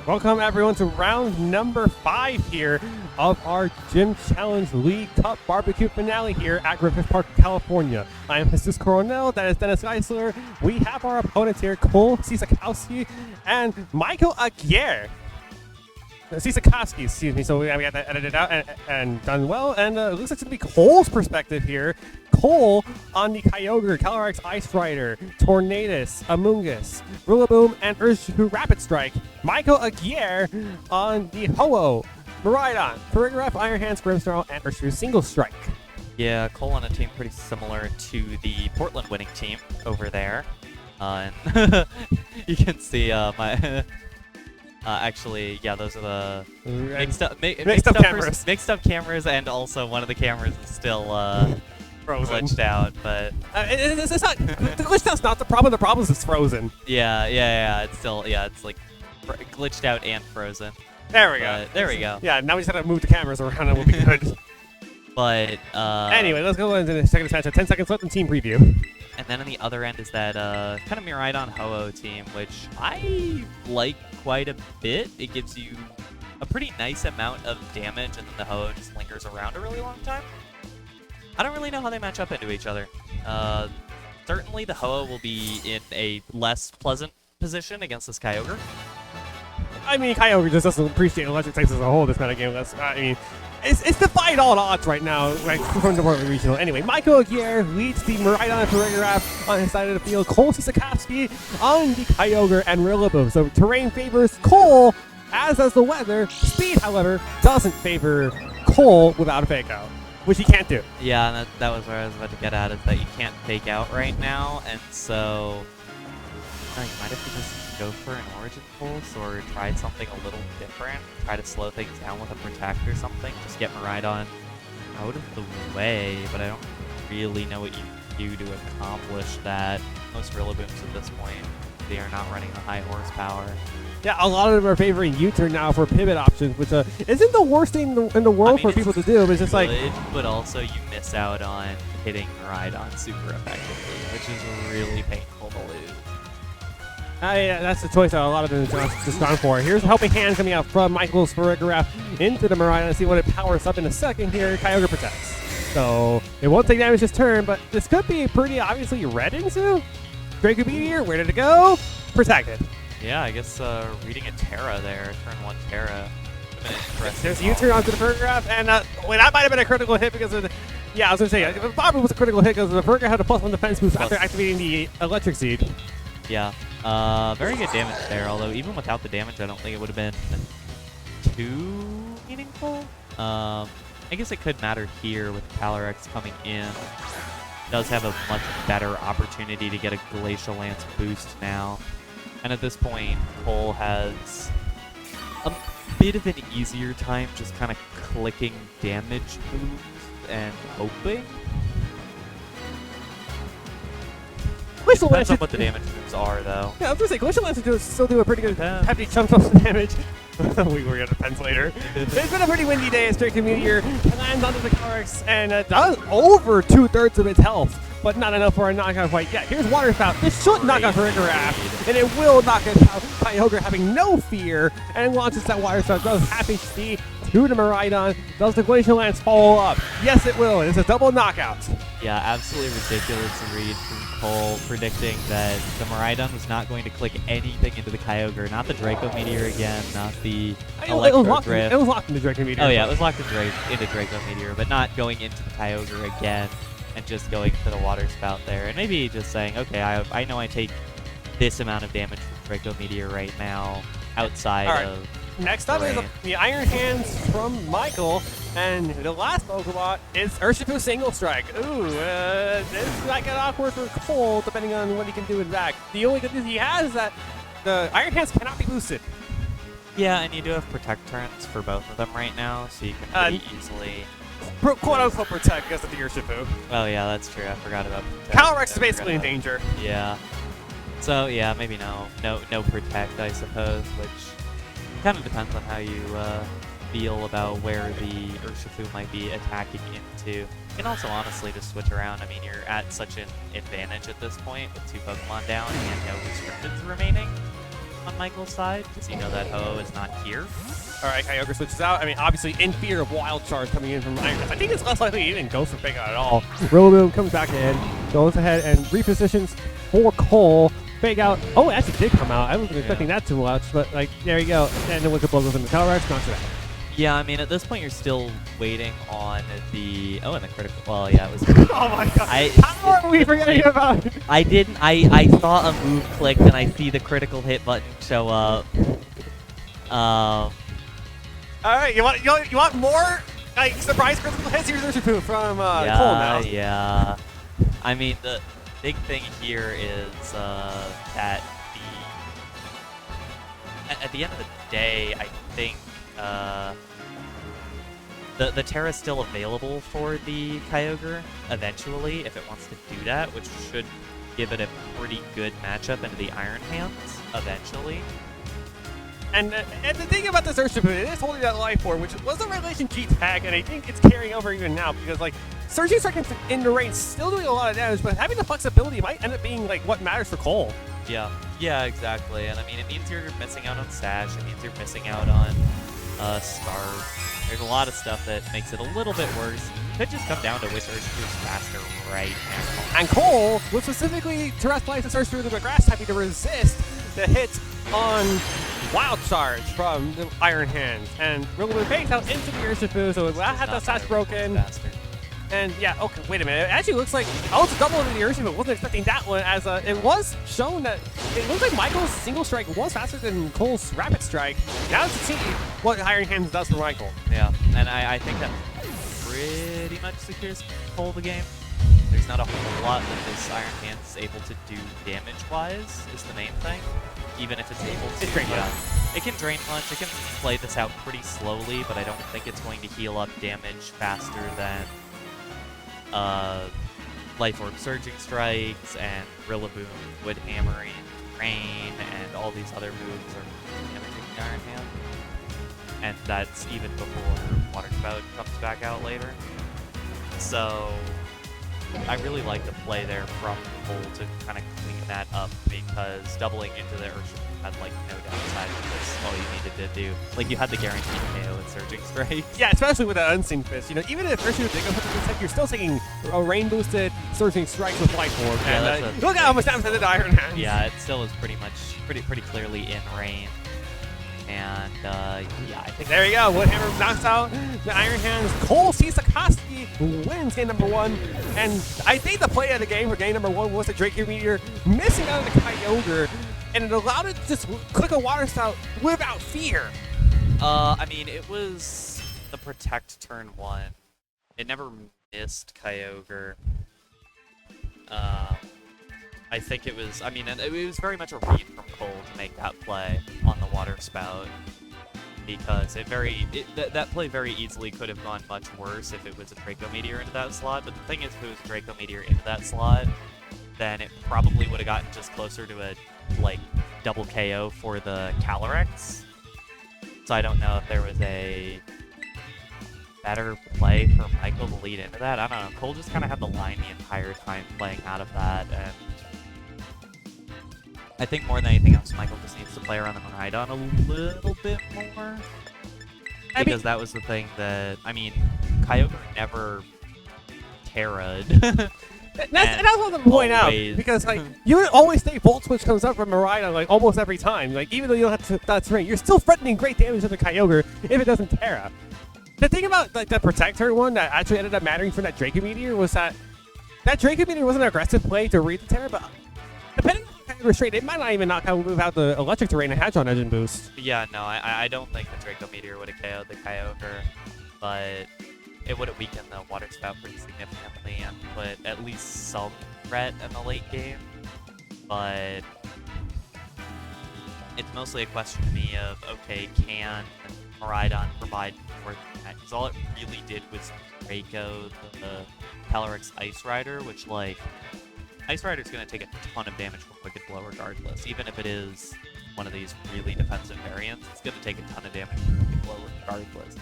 Welcome everyone to round number 5 here of our Gym Challenge League Cup BBQ finale here at Griffith Park, California. I am Jesus Coronel, that is Dennis Geisler. We have our opponents here, Cole Cisakowski and Michael Aguirre. Cisakowski, excuse me, so we got that edited out and done well. And it looks like it's going to be Cole's perspective here. Cole on the Kyogre, Calyrex Ice Rider, Tornadus, Amoonguss, Rillaboom, and Urshifu Rapid Strike. Michael Aguirre on the Ho-Oh, Miraidon, Farigiraf, Iron Hands, Grimmsnarl, and Urshifu Single Strike. Yeah, Cole on a team pretty similar to the Portland winning team over there. And you can see my... actually, yeah, those are the mixed up cameras, and also one of the cameras is still glitched out. But it's not the glitched out's not the problem. The problem is it's frozen. Yeah. It's still it's like glitched out and frozen. There we go. There we go. Yeah, now we just have to move the cameras around and we'll be good. But anyway, let's go into the second match. 10 seconds left in team preview. And then on the other end is that kind of Miraidon Ho-Oh team, which I like quite a bit. It gives you a pretty nice amount of damage, and then the Ho-Oh just lingers around a really long time. I don't really know how they match up into each other. Certainly the Ho-Oh will be in a less pleasant position against this Kyogre. I mean, Kyogre just doesn't appreciate electric types as a whole this metagame. It's defied all odds right now, like from the Portland Regional. Anyway, Michael Aguirre leads the Miraidon and Farigiraf on his side of the field. Cole Cisakowski on the Kyogre and Rillaboom. So terrain favors Cole, as does the weather. Speed, however, doesn't favor Cole without a fake out, which he can't do. Yeah, and that was where I was about to get at, is that you can't fake out right now, and so you might have to just go for an Origin Pulse or try something a little different. Try to slow things down with a Protect or something. Just get Miraidon out of the way, but I don't really know what you do to accomplish that. Most Rillabooms at this point, they are not running the high horsepower. Yeah, a lot of them are favoring U-turn now for pivot options, which isn't the worst thing in the world for people to do, but it's just like... But also you miss out on hitting Miraidon super effectively, which is really painful to lose. Yeah, that's the choice that a lot of them have just gone for. Here's a helping hand coming out from Michael's Farigiraf into the Miraidon. See what it powers up in a second here. Kyogre protects. So it won't take damage this turn, but this could be pretty obviously red into. Draco Meteor, where did it go? Protected. Yeah, I guess reading a Terra there, turn 1 Terra. There's a U-turn onto the Farigiraf, and that might have been a critical hit because of the... Yeah, I was going to say, it probably was a critical hit because the Farigiraf had a +1 defense boost after activating the Electric Seed. Yeah. Very good damage there, although even without the damage, I don't think it would have been too meaningful. I guess it could matter here with Calyrex coming in. Does have a much better opportunity to get a Glacial Lance boost now. And at this point, Cole has a bit of an easier time just kind of clicking damage moves and hoping. Depends on what the damage moves are, though. Yeah, I was going to say, Glacial Lance will still do a pretty good hefty chunk of damage. We were going to depends later. It's been a pretty windy day as Draco Meteor lands onto the Calyrex and does over 2/3 of its health, but not enough for a knockout fight yet. Here's Water Spout. This should knock out Farigiraf, and it will knock out Kyogre, having no fear, and launches that Water Spout. Does happy speed to the Miraidon. Does the Glacial Lance follow up? Yes, it will. It's a double knockout. Yeah, absolutely ridiculous read from Cole, predicting that the Miraidon was not going to click anything into the Kyogre. Not the Draco Meteor again, not the Electro Drift. It was locked into Draco Meteor. Oh yeah, it was locked into Draco Meteor, but not going into the Kyogre again and just going for the Water Spout there. And maybe just saying, okay, I know I take this amount of damage from Draco Meteor right now outside of... Next up is the Iron Hands from Michael, and the last Pokemon is Urshifu Single Strike. Ooh, this might get awkward for Cole, depending on what he can do with that. The only good news he has is that the Iron Hands cannot be boosted. Yeah, and you do have Protect turns for both of them right now, so you can pretty easily... quote-unquote protect because of the Urshifu. Oh yeah, that's true. I forgot about Protect. Calyrex is basically in danger. Yeah. So yeah, maybe no Protect, I suppose, which... kind of depends on how you feel about where the Urshifu might be attacking into. You can also honestly just switch around. I mean, you're at such an advantage at this point with 2 Pokemon down and no restrictions remaining. on Michael's side, because you know that Ho is not here. All right, Kyogre switches out. I mean, obviously in fear of Wild Charge coming in from Iron. I think it's less likely he didn't go for Fake Out at all. Rillaboom comes back in, goes ahead and repositions for Cole. Fake Out. Oh, it actually did come out. I wasn't expecting that too much, but like, there you go. And then Wicked Blow goes into Calyrex, knocks it out. Yeah, I mean, at this point, you're still waiting on the... Oh, and the critical... Well, yeah, it was... Oh my god. How are we forgetting about it? I didn't... I saw a move click, and I see the critical hit button show up. All right, you want more like surprise critical hits? Here's Urshifu from Cole now. Yeah. I mean, the big thing here is that at the end of the day, I think the Terra's still available for the Kyogre eventually if it wants to do that, which should give it a pretty good matchup into the Iron Hands eventually. And the thing about this Urshifu, it is holding that life form, which was a Regulation G tag, and I think it's carrying over even now because, like, Surging Strike in the range still doing a lot of damage, but having the flexibility might end up being, like, what matters for Cole. Yeah, exactly. And I mean, it means you're missing out on Sash. It means you're missing out on Starve. There's a lot of stuff that makes it a little bit worse. Could just come down to which Urshifu's faster right now. And Cole will specifically terrestrialize the Surge through the grass type to resist the hits on Wild Charge from the Iron Hands. And Rillaboom fakes out into the Urshifu, so that had the Sash broken. Faster. And yeah, okay, wait a minute. It actually looks like, oh, it's a double into the Urshifu. Wasn't expecting that one, as it was shown that it looks like Michael's single strike was faster than Cole's rapid strike. Now let's see what Iron Hands does for Michael. Yeah, and I think that pretty much secures Cole the game. There's not a whole lot that this Iron Hands is able to do damage-wise, is the main thing. Even if it's able to. It's Drain Punch. It can Drain Punch. It can play this out pretty slowly, but I don't think it's going to heal up damage faster than Life Orb Surging Strikes and Rillaboom, Wood Hammering, Rain, and all these other moves are damaging the Iron Hand. And that's even before Water Spout comes back out later. So I really like the play there from Cole to kind of clean that up, because doubling into the Urshifu had like no downside because all you needed to do, like, you had the guaranteed KO with Surging Strike. Yeah, especially with that Unseen Fist. You know, even if Urshifu did go for the tech, you're still taking a rain boosted Surging Strikes with Life Orb. Yeah, and look at how much damage it did to Iron Hands. Yeah, it still is pretty clearly in range. And yeah, I think there you go. Woodhammer knocks out the Iron Hands. Cole Cisakowski wins game number 1. And I think the play of the game for game number 1 was the Draco Meteor missing out on the Kyogre, and it allowed it to just click a Water Spout without fear. I mean, it was the Protect turn 1. It never missed Kyogre. I think it was, I mean, it was very much a read from Cole to make that play on the Water Spout, because that play very easily could have gone much worse if it was a Draco Meteor into that slot. But the thing is, if it was a Draco Meteor into that slot, then it probably would have gotten just closer to a, like, double KO for the Calyrex. So I don't know if there was a better play for Michael to lead into that. I don't know. Cole just kind of had the line the entire time playing out of that, and I think more than anything else, Michael just needs to play around the Miraidon a little bit more. Because that was the thing that, I mean, Kyogre never Terra'd. That's what I want to point out, because like you would always think Volt Switch comes up from Miraidon like almost every time. Like, even though you don't have to touch ring, you're still threatening great damage to the Kyogre if it doesn't Terra. The thing about like the Protector one that actually ended up mattering for that Draco Meteor was that Draco Meteor was an aggressive play to read the Terra, but depending on the Kyogre straight, it might not even knock out move out the Electric Terrain and Hadron Engine boost. Yeah, no, I don't think the Draco Meteor would have KO'd the Kyogre, but it would have weakened the Water Spout pretty significantly and put at least some threat in the late game. But it's mostly a question to me of, okay, can Miraidon provide more than that? Because all it really did was Draco the Calyrex Ice Rider, which, like, Ice Rider's going to take a ton of damage from Wicked Blow regardless. Even if it is one of these really defensive variants, it's going to take a ton of damage from Wicked Blow regardless.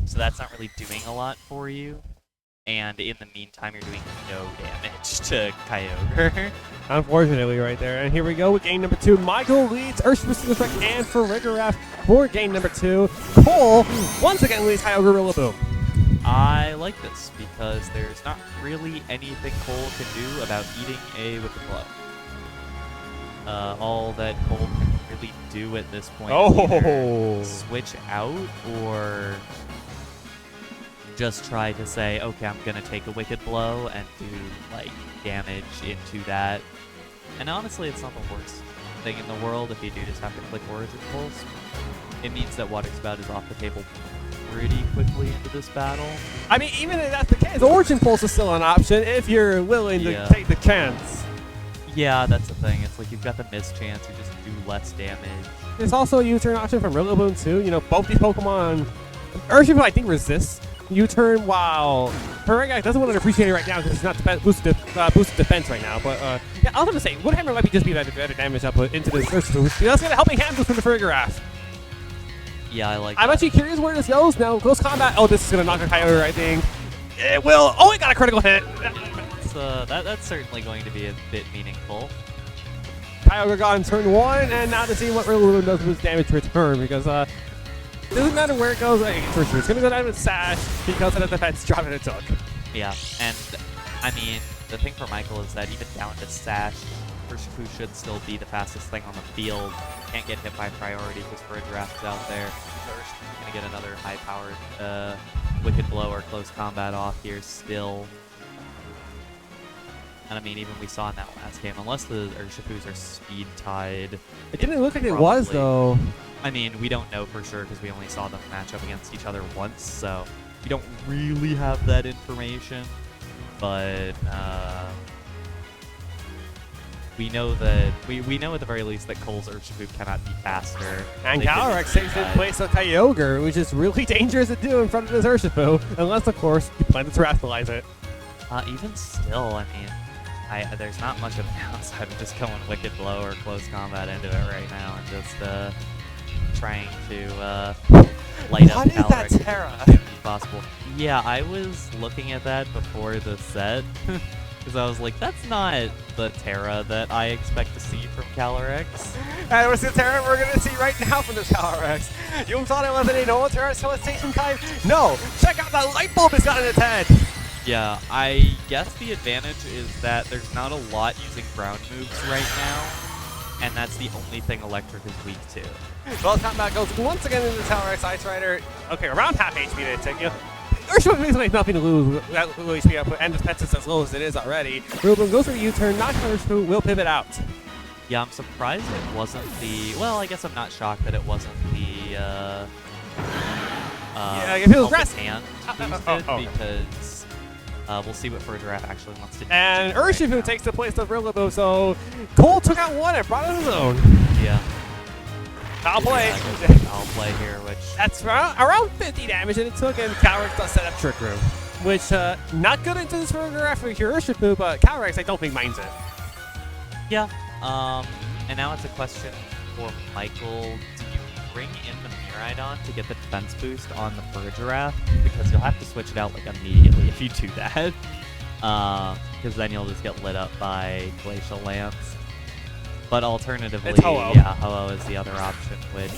So that's not really doing a lot for you. and in the meantime, you're doing no damage to Kyogre. Unfortunately, right there. And here we go with game number 2. Michael leads Urshifu and Farigiraf for game number 2. Cole once again leads Kyogre Rillaboom. I like this because there's not really anything Cole can do about eating a Wicked Blow. All that Cole can really do at this point is either switch out or just try to say, okay, I'm going to take a Wicked Blow and do, like, damage into that. And honestly, it's not the worst thing in the world if you do just have to click Origin Pulse. It means that Water Spout is off the table pretty quickly into this battle. I mean, even if that's the case, Origin Pulse is still an option if you're willing to take the chance. Yeah, that's the thing. It's like you've got the miss chance, you just do less damage. There's also a U-turn option from Rillaboom too. You know, both these Pokemon, Urshifu I think resists U-turn, while Farigiraf doesn't want to appreciate it right now because it's not boosted defense right now. But yeah, I was going to say, Wood Hammer might just be better damage output into this Urshifu. That's going to helping hand from the Farigiraf. Yeah, I like I'm actually curious where this goes now. Close combat. Oh, this is going to knock a Kyogre, I think. It will. Oh, it got a critical hit. That's certainly going to be a bit meaningful. Kyogre got in turn 1, and now to see what Rillaboom does with his damage return, because it doesn't matter where it goes. For sure, it's going to go down with Sash because of the defense drop that it took. Yeah, and I mean, the thing for Michael is that even down to Sash, Urshifu should still be the fastest thing on the field. Can't get hit by priority because Farigiraf is out there. So Urshifu's going to get another high-powered Wicked Blow or close combat off here still. And I mean, even we saw in that last game, unless the Urshifus are speed tied. It didn't look like it was, though. I mean, we don't know for sure because we only saw them match up against each other once, so we don't really have that information. But we know that we know at the very least that Cole's Urshifu cannot be faster. And Calyrex takes in place of Kyogre, which is really dangerous to do in front of this Urshifu, unless, of course, you plan to terrestrialize it. Even still, I mean, there's not much of an outside of just going Wicked Blow or Close Combat into it right now and just trying to light up Calyrex. What is that Terra? If possible. Yeah, I was looking at that before the set because I was like, that's not the Terra that I expect to see from Calyrex. And it was the Terra we're going to see right now from this Calyrex. You thought it was a normal terrestrialization type? No! Check out that light bulb it's got in its head! Yeah, I guess the advantage is that there's not a lot using ground moves right now, and that's the only thing Electric is weak to. Well, combat goes once again into the Calyrex Ice Rider. Okay, around half HP to take you. Urshifu basically has nothing to lose with that low HP output, and defense is as low as it is already. Rillaboom goes for the U-turn, not Urshifu will pivot out. Yeah, I'm surprised it wasn't the... Well, I guess I'm not shocked that it wasn't the... yeah, if it was grass hand boosted because... we'll see what Farigiraf actually wants to do. And Urshifu takes the place of Rillaboom, so Cole took out one and brought it his own. Yeah. Foul play. Foul play here, which... That's around 50 damage that it took, and Calyrex does set up Trick Room. Which, not good into this Farigiraf for your Urshifu, but Calyrex, I don't think, minds it. Yeah. And now it's a question for Michael. Do you bring in the Miraidon to get the defense boost on the Farigiraf? Because you'll have to switch it out like immediately if you do that. Because then you'll just get lit up by Glacial Lance. But alternatively, yeah, Ho-Oh is the other option, which...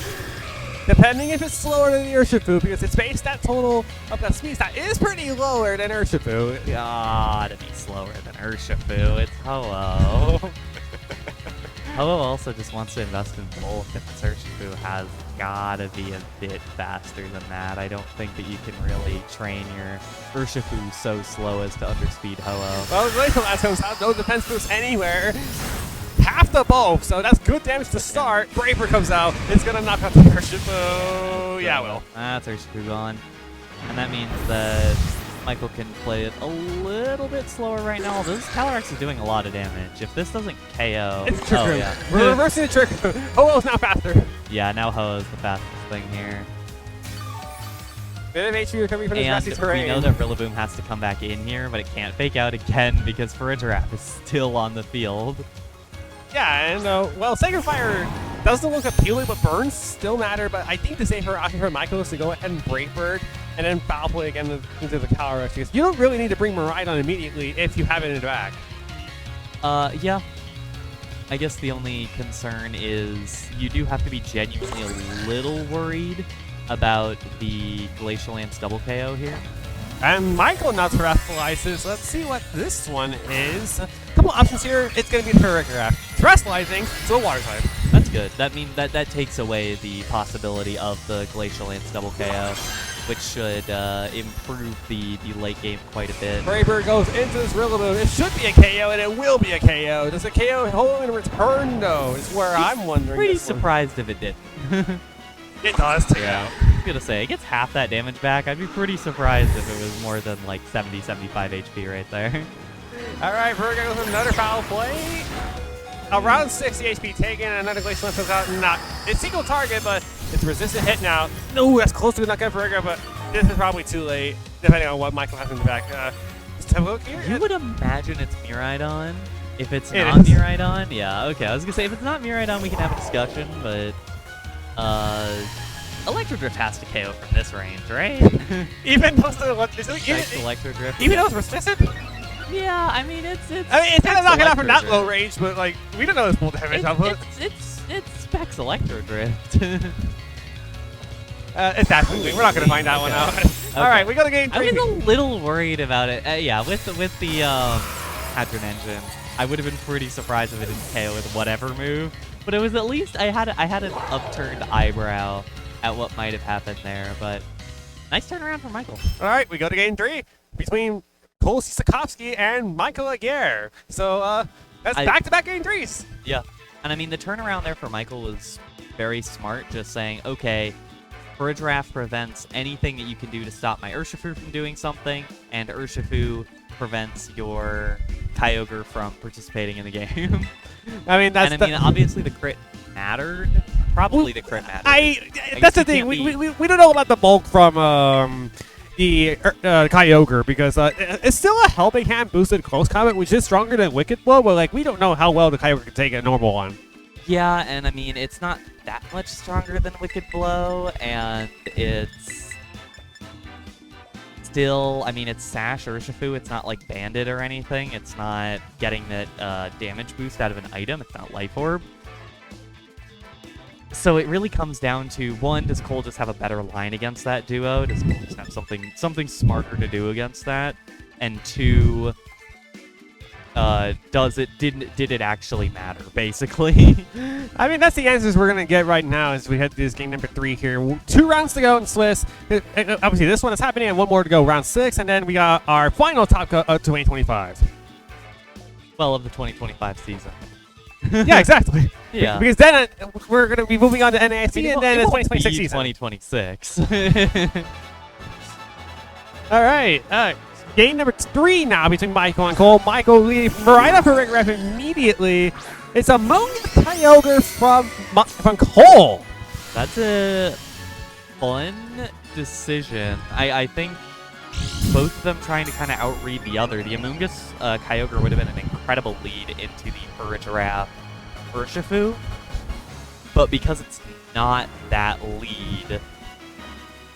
Depending if it's slower than the Urshifu, because its base stat total of the speed stat is pretty lower than Urshifu. Gotta be slower than Urshifu. It's Ho-Oh. Ho-Oh also just wants to invest in both, and its Urshifu has gotta be a bit faster than that. I don't think that you can really train your Urshifu so slow as to underspeed Ho-Oh. Well, Glacial Lance comes out, no defense boost anywhere. Half the both, so that's good damage to start. Braver comes out, it's gonna knock out the Urshifu. Yeah, well. That's Urshifu gone. And that means that Michael can play it a little bit slower right now. This Calyrex is doing a lot of damage. If this doesn't KO... It's Trick Room. Yeah. We're reversing the Trick Room. Ho-Oh's now faster. Yeah, now Ho-Oh's the fastest thing here. Bit of HP recovery from this grassy terrain. We know that Rillaboom has to come back in here, but it can't fake out again because Farigiraf is still on the field. Yeah, and well, Sacred Fire doesn't look appealing, but burns still matter. But I think the safer option for Michael is to go ahead and Brave Bird and then foul play again into the Calyrex. Because you don't really need to bring Miraidon immediately if you have it in the back. Yeah. I guess the only concern is you do have to be genuinely a little worried about the Glacial Lance double KO here. And Michael now terrestrializes. Let's see what this one is. A couple options here. It's going to be Paragraph. Terrestrializing to a water type. That's good. That means that takes away the possibility of the Glacial Lance double KO, which should improve the late game quite a bit. Braybird goes into this Rillaboom. It should be a KO, and it will be a KO. Does a KO hold in return, though, is where I'm wondering. Pretty surprised if it did. It does, too. Yeah. I was going to say, it gets half that damage back. I'd be pretty surprised if it was more than like 70, 75 HP right there. All right, we're going to go with another foul play. Around 60 HP taken, and another Glacial Lance out. Not. It's single target, but it's a resistant hit now. No, that's close to a knockout for Riga, but this is probably too late, depending on what Michael has in the back. Let's have a look here. You would imagine it's Miraidon. If it's It not is. Miraidon, yeah, okay. I was going to say, if it's not Miraidon, we can have a discussion, but Electro Drift has to KO from this range, right? Even though it's Nice Electro Drift. even though it's resistant? Yeah, I mean, it's I mean, it's kind of knocking out from that low range, but like, we don't know his full damage output. It's Specs Electro Drift. It's that moving. We're not going to find that one out. All right, we go to game I 3. was a little worried about it. Yeah, with the Hadron Engine, I would have been pretty surprised if it didn't KO with whatever move. But it was at least I had an upturned eyebrow at what might have happened there. But nice turnaround for Michael. All right, we go to game 3 between Cole Cisakowski and Michael Aguirre. So that's back-to-back game 3s. Yeah, and I mean the turnaround there for Michael was very smart. Just saying, okay, Courage Raft prevents anything that you can do to stop my Urshifu from doing something, and Urshifu prevents your Kyogre from participating in the game. I mean, obviously the crit mattered. Probably the crit mattered. That's the thing. We don't know about the bulk from the Kyogre because it's still a helping hand boosted close combat, which is stronger than Wicked Blow, but like we don't know how well the Kyogre can take a normal one. Yeah, and I mean it's not that much stronger than Wicked Blow, and it's still, I mean, it's Sash Urshifu. It's not like Bandit or anything. It's not getting that damage boost out of an item. It's not Life Orb. So it really comes down to, one, does Cole just have a better line against that duo? Does Cole just have something smarter to do against that? And two, did it actually matter, basically? I mean, that's the answers we're going to get right now as we head to this game number 3 here. 2 rounds to go in Swiss. Obviously, this one is happening and one more to go, round 6, and then we got our final top cut of 2025. Well, of the 2025 season. Yeah, exactly. Yeah. Because then we're going to be moving on to NASC, and then it's 2026 season. 2026. All right. Game number 3 now between Michael and Cole. Michael leading right up for Ring Ref immediately. It's a Kyogre from Cole. That's a fun decision. I think both of them trying to kind of outread the other. The Amoonguss Kyogre would have been an incredible lead into the Burridgeraf Urshifu, but because it's not that lead,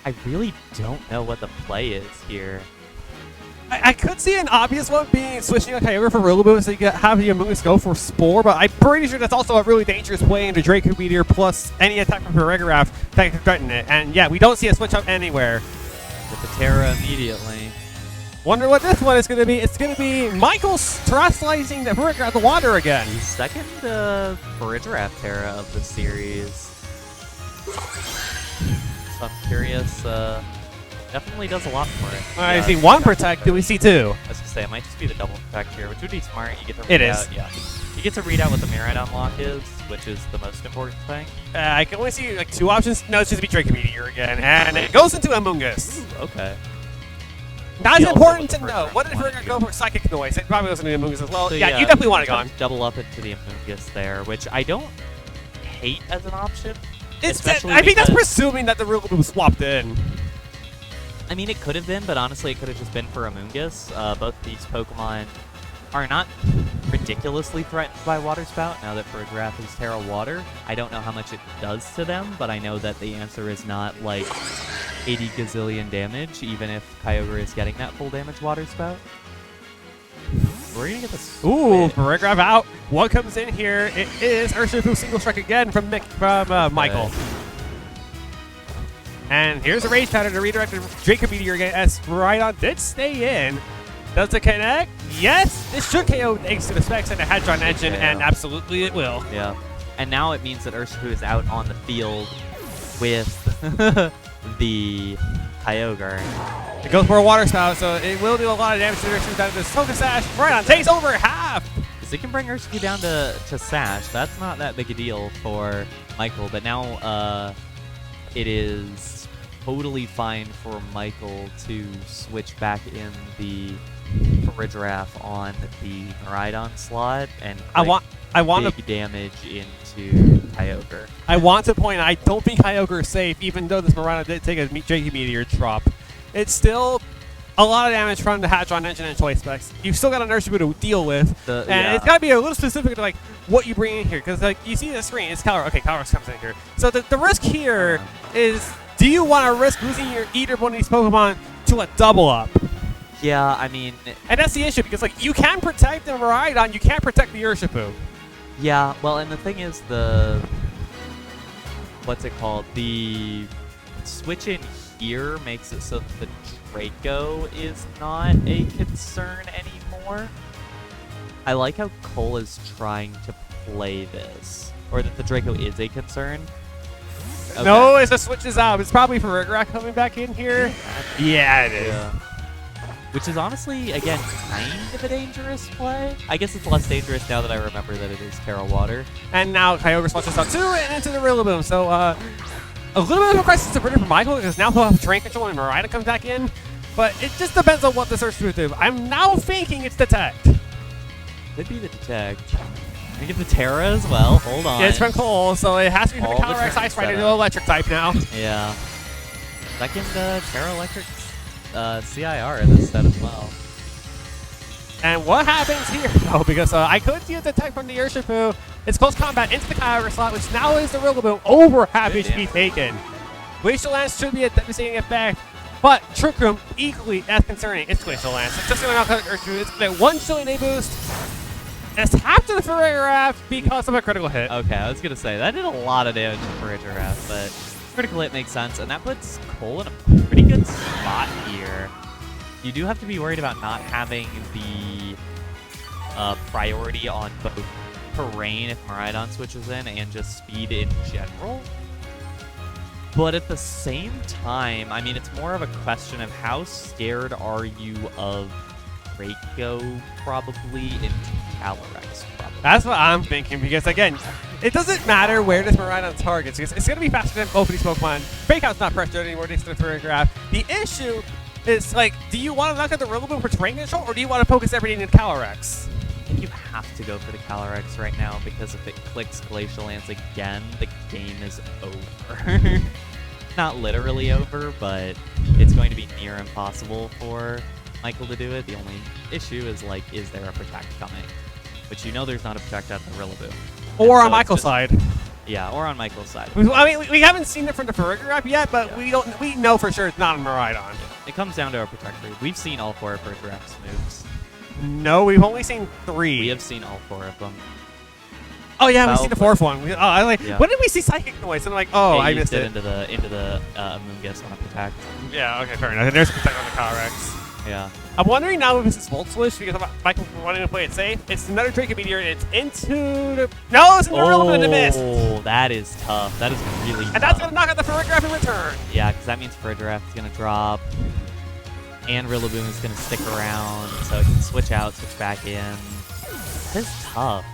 I really don't know what the play is here. I could see an obvious one being switching a Kyogre for Rillaboom so you can have the Amoonguss go for Spore, but I'm pretty sure that's also a really dangerous play into Draco Meteor plus any attack from Burridgeraf that can threaten it. And yeah, we don't see a switch up anywhere. With the Terra immediately. Wonder what this one is going to be. It's going to be Michael's terrestrializing the Burridgeraf at the water again. Second Burridgeraf Terra of the series. So I'm curious. Definitely does a lot for it. All right, I see one Protect. Do we see 2? I was going to say, it might just be the double Protect here, which would be smart. You get to read out. Yeah. You get to read out what the Miraidon lock is, which is the most important thing. I can only see like 2 options. No, it's just be Draco Meteor again, and it goes into Amoonguss. Ooh, okay. That's important to know. What if we're going to go for Psychic Noise? It probably goes into Amoonguss as well. So, yeah, you definitely want it gone. Double up into the Amoonguss there, which I don't hate as an option. I think that's presuming that the Rillaboom swapped in. I mean, it could have been, but honestly, it could have just been for Amoonguss. Both these Pokemon are not ridiculously threatened by Water Spout now that Burridgeraf is Terra Water. I don't know how much it does to them, but I know that the answer is not, like, 80 gazillion damage, even if Kyogre is getting that full damage water spout. We're gonna get this. Ooh, Paragraph out. What comes in here? It is Urshifu single strike again from Michael. And here's a Rage Powder to redirect the Draco Meteor again as Rhydon did stay in. Does it connect? Yes! This should KO thanks to the specs and the Hadron Engine, and absolutely it will. Yeah. And now it means that Urshifu is out on the field with the Kyogre. It goes for a Water Spout, so it will do a lot of damage to Urshifu down to this Focus Sash. Rhydon takes over half! Because it can bring Urshifu down to Sash. That's not that big a deal for Michael, but now it is totally fine for Michael to switch back in the Farigiraf on the Miraidon slot and I want big damage into Kyogre. I want to point out, I don't think Kyogre is safe, even though this Miraidon did take a Draco Meteor drop. It's still a lot of damage from the Hadron Engine and Choice Specs. You've still got an Urshifu to deal with, and it's got to be a little specific to like what you bring in here, because like you see the screen, it's Calor. Okay, Calor comes in here. So the risk here is, do you want to risk losing either one of these Pokemon to a double up? Yeah, I mean, and that's the issue, because like you can protect the Miraidon, you can't protect the Urshifu. Yeah, well, and the thing is what's it called? The switch in here makes it so that the Draco is not a concern anymore. I like how Cole is trying to play this, or that the Draco is a concern. Okay. No, as the switch is out, it's probably Farigiraf coming back in here. Yeah, it is. Yeah. Which is honestly, again, kind of a dangerous play. I guess it's less dangerous now that I remember that it is Terra Water. And now Kyogre switches out too, and into the Rillaboom. So a little bit of a crisis averted for Michael, because now he'll have terrain control and Miraidon comes back in. But it just depends on what the search will do. I'm now thinking it's Detect. Could be the Detect. We get the Terra as well. Hold on. Yeah, it's from Cole, so it has to be from the All the Calyrex Ice right into setup. Electric type now. Yeah. Second Terra Electric CIR in this set as well. And what happens here? No, because I could see a Detect from the Urshifu. It's close combat into the Kyogre slot, which now is the Rillaboom. Over half HP taken. Glacial Lance should be a devastating effect, but Trick Room equally as concerning. It's Glacial Lance. It's just going to knock out Urshifu. It's going to 1 Chilling Day boost. It's half to the Farigiraf because of a critical hit. Okay, I was going to say, that did a lot of damage to Farigiraf, but critical hit makes sense, and that puts Cole in a pretty good spot here. You do have to be worried about not having the priority on both terrain if Miraidon switches in and just speed in general. But at the same time, I mean, it's more of a question of how scared are you of Draco probably into Calyrex probably. That's what I'm thinking, because again, it doesn't matter where this Miraidon targets, because it's going to be faster than both of these Pokemon. Breakout's not pressured anymore next to the Farigiraf. The issue is, like, do you want to knock out the Rillaboom for terrain control, or do you want to focus everything in Calyrex? I think you have to go for the Calyrex right now, because if it clicks Glacial Lance again, the game is over. Not literally over, but it's going to be near impossible for Michael to do it. The only issue is, like, is there a Protect coming? Which you know there's not a Protect out of the Rillaboom. Or on Michael's side. Yeah, or on Michael's side. I mean, we haven't seen it from the Farigiraf yet, but we know for sure it's not on Miraidon. It comes down to a Protect read. We've seen all 4 of Farigiraf's moves. No, we've only seen 3. We have seen all 4 of them. Oh yeah, we've seen the 4th one. Yeah. When did we see Psychic Noise? And I'm like, oh, I missed it. Into the Amoonguss on a Protect. Yeah, okay, fair enough. And there's Protect on the Calyrex. Yeah. I'm wondering now if this is Volt Switch, because Michael wanting to play it safe. It's another Draco Meteor, and it's into the... No, it's in the Rillaboom and the mist! Oh, that is tough. That is really tough. And that's going to knock out the Farigiraf in return. Yeah, because that means Farigiraf is going to drop. And Rillaboom is going to stick around, so it can switch out, switch back in. This is tough.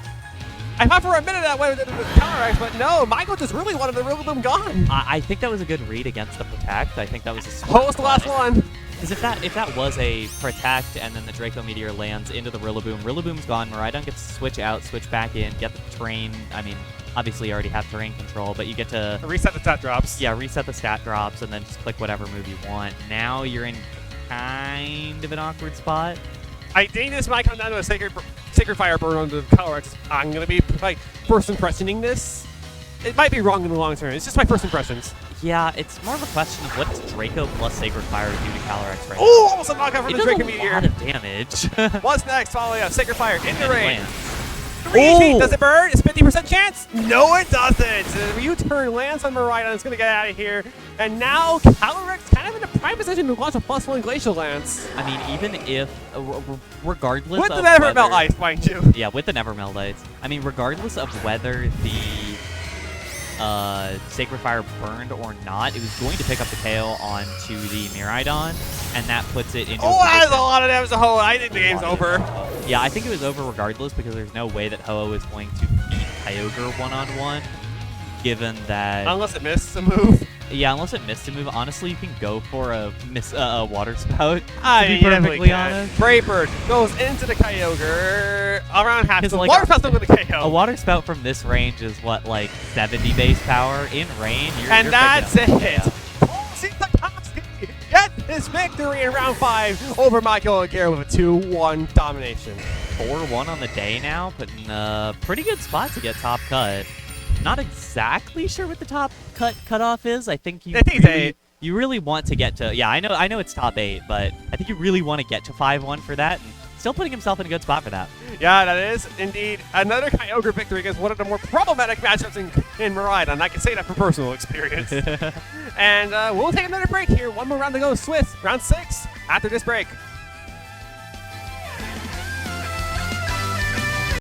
I thought for a minute that way with the Calyrex, but no, Michael just really wanted the Rillaboom gone. I think that was a good read against the Protect. I think that was a smart What was the last one? Because if that was a Protect and then the Draco Meteor lands into the Rillaboom, Rillaboom's gone, Miraidon gets to switch out, switch back in, get the terrain. I mean, obviously you already have terrain control, but you get to... Reset the stat drops. Yeah, reset the stat drops and then just click whatever move you want. Now you're in kind of an awkward spot. I think this might come down to a Sacred Fire Burn on the Calyrex. I'm going to be, like, first impressioning this. It might be wrong in the long term. It's just my first impressions. Yeah, it's more of a question of what does Draco plus Sacred Fire do to Calyrex right Oh, almost a knockout now. from It the does Draco a Meteor. lot of damage. What's next? Following up. Sacred Fire in the And it rain. lands. 3 HP. Oh! Does it burn? It's 50% chance? No, it doesn't. U-turn lands on Miraidon. It's going to get out of here. And now Calyrex kind of in a prime position to launch a +1 Glacial Lance. I mean, even if, regardless With of the Never Melt whether- Ice, mind you. Yeah, with the Nevermelt Ice. I mean, regardless of whether the Sacred Fire burned or not, it was going to pick up the KO onto the Miraidon, and that puts it into Oh, a that is a position- lot of damage to Ho. I think the game's over. Yeah, I think it was over regardless because there's no way that Ho-Oh is going to beat Kyogre one-on-one, given that... Unless it missed a move. Yeah, unless it missed a move, honestly, you can go for a Water Spout, I to mean, be you definitely perfectly can. honest. Brave Bird goes into the Kyogre around half. Because, So like, Water Spout's still going to KO. A Water Spout from this range is, what, like 70 base power? In rain, And you're that's picking up it. KO. Cisakowski gets his victory in round 5 over Michael Aguirre with a 2-1 domination. 4-1 on the day now, but in a pretty good spot to get top cut. Not exactly sure what the top cutoff is. I think I think it's 8. you really want to get to, yeah, I know it's top 8, but I think you really want to get to 5-1 for that, and still putting himself in a good spot for that. Yeah, that is indeed another Kyogre victory against one of the more problematic matchups in Miraidon. I can say that from personal experience. And we'll take another break here. One more round to go. Swiss, round 6 after this break.